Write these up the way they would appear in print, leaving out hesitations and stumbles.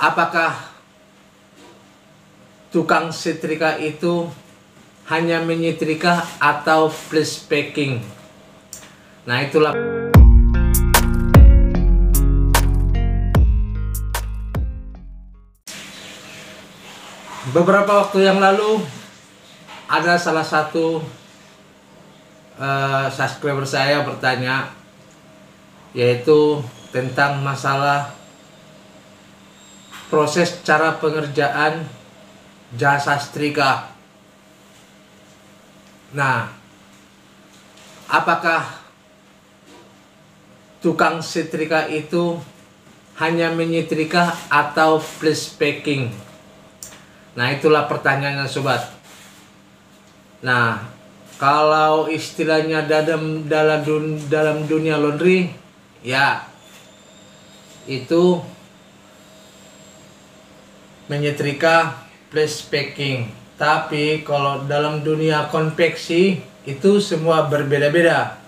Apakah tukang setrika itu hanya menyetrika atau plus packing? Nah, itulah. Beberapa waktu yang lalu ada salah satu subscriber saya bertanya, yaitu tentang masalah proses cara pengerjaan jasa setrika. Nah, apakah tukang setrika itu hanya menyetrika atau plus packing? Nah, itulah pertanyaannya sobat. Nah, kalau istilahnya dalam dunia laundry, ya itu menyetrika plus packing. Tapi kalau dalam dunia konveksi itu semua berbeda-beda.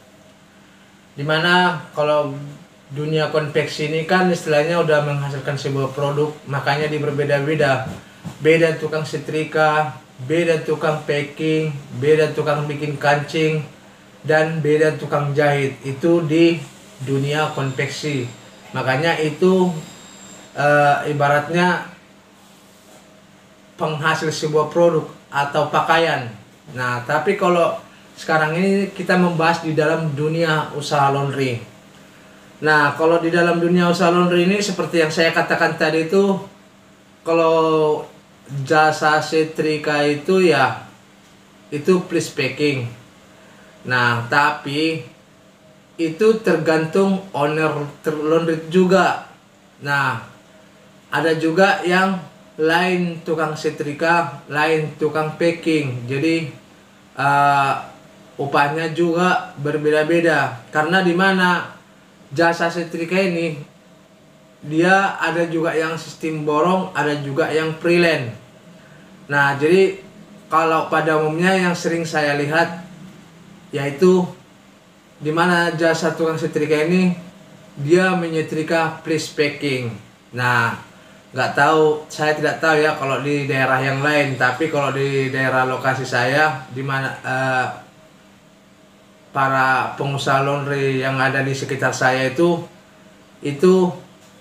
Dimana kalau dunia konveksi ini kan istilahnya udah menghasilkan sebuah produk, makanya berbeda-beda. Beda tukang setrika, beda tukang packing, beda tukang bikin kancing, dan beda tukang jahit. Itu di dunia konveksi. Makanya itu ibaratnya penghasil sebuah produk atau pakaian. Nah, tapi kalau sekarang ini kita membahas di dalam dunia usaha laundry. Nah, kalau di dalam dunia usaha laundry ini seperti yang saya katakan tadi itu, kalau jasa setrika itu ya itu plus packing. Nah, tapi itu tergantung owner laundry juga. Nah, ada juga yang lain tukang setrika, lain tukang packing. Jadi upahnya juga berbeda-beda. Karena di mana jasa setrika ini dia ada juga yang sistem borong, ada juga yang freelance. Nah, jadi kalau pada umumnya yang sering saya lihat yaitu di mana jasa tukang setrika ini dia menyetrika plus packing. Nah, saya tidak tahu ya kalau di daerah yang lain, tapi kalau di daerah lokasi saya, di mana para pengusaha laundry yang ada di sekitar saya itu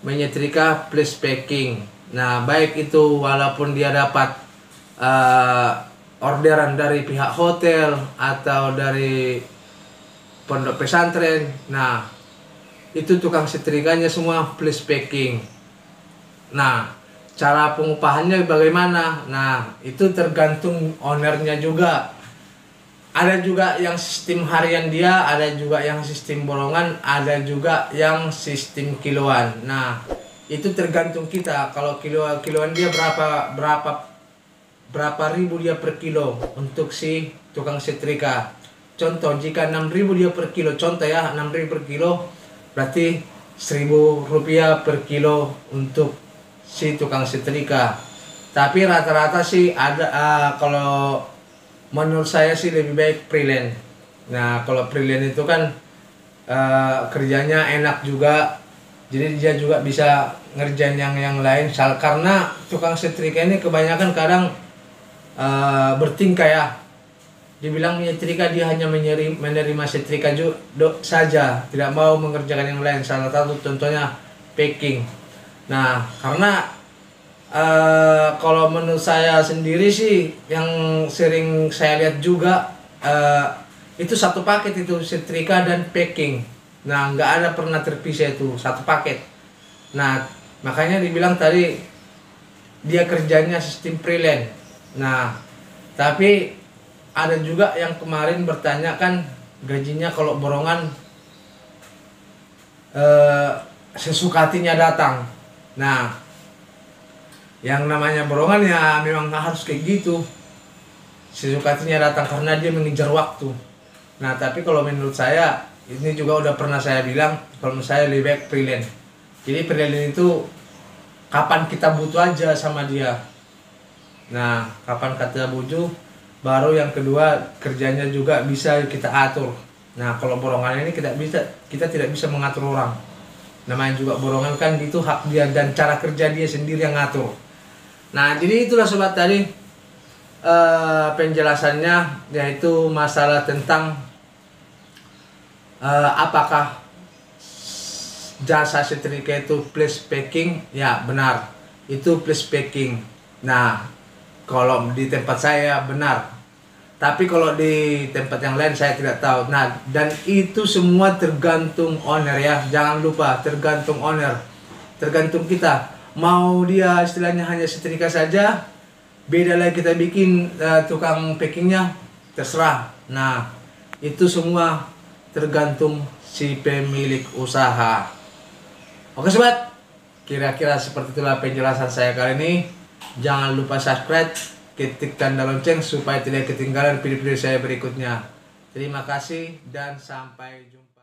menyetrika plus packing. Nah, baik itu walaupun dia dapat orderan dari pihak hotel atau dari pondok pesantren, nah itu tukang setrikanya semua plus packing. Nah, cara pengupahannya bagaimana? Nah, itu tergantung ownernya juga. Ada juga yang sistem harian dia, ada juga yang sistem bolongan, ada juga yang sistem kiloan. Nah, itu tergantung kita. Kalau kiloan dia berapa ribu dia per kilo untuk si tukang setrika. Contoh, jika 6.000 dia per kilo, contoh ya, 6.000 per kilo, berarti 1.000 rupiah per kilo untuk si tukang setrika. Tapi rata-rata sih ada kalau menurut saya sih lebih baik freelance. Nah, kalau freelance itu kan kerjanya enak juga, jadi dia juga bisa ngerjain yang lain. Karena tukang setrika ini kebanyakan kadang bertingkah ya. Dibilang menyetrika, dia hanya menerima setrika saja, tidak mau mengerjakan yang lain. Salah satu contohnya packing. Nah, karena kalau menurut saya sendiri sih yang sering saya lihat juga itu satu paket, itu setrika dan packing. Nah, nggak ada pernah terpisah, itu satu paket. Nah, makanya dibilang tadi dia kerjanya sistem freelance. Nah, tapi ada juga yang kemarin bertanya kan gajinya kalau borongan sesuka hatinya datang. Nah, yang namanya borongan ya memang harus kayak gitu, sesuka hatinya datang karena dia mengejar waktu. Nah, tapi kalau menurut saya, ini juga udah pernah saya bilang, kalau menurut saya lebih baik freelance. Jadi freelance itu kapan kita butuh aja sama dia. Nah, kapan kita butuh, baru yang kedua kerjanya juga bisa kita atur. Nah, kalau borongan ini kita tidak bisa mengatur orang. namanya juga borongan kan, itu hak dia dan cara kerja dia sendiri yang ngatur. Nah jadi itulah sobat tadi penjelasannya, yaitu masalah tentang apakah jasa setrika itu plus packing. Ya benar, itu plus packing. Nah kalau di tempat saya benar, tapi kalau di tempat yang lain saya tidak tahu. Nah dan itu semua tergantung owner ya, jangan lupa tergantung owner, tergantung kita. Mau dia istilahnya hanya setrika saja, beda lagi kita bikin tukang packingnya, terserah. Nah itu semua tergantung si pemilik usaha. Oke sobat, kira-kira seperti itulah penjelasan saya kali ini. Jangan lupa subscribe, ketik tanda lonceng supaya tidak ketinggalan video-video saya berikutnya. Terima kasih dan sampai jumpa.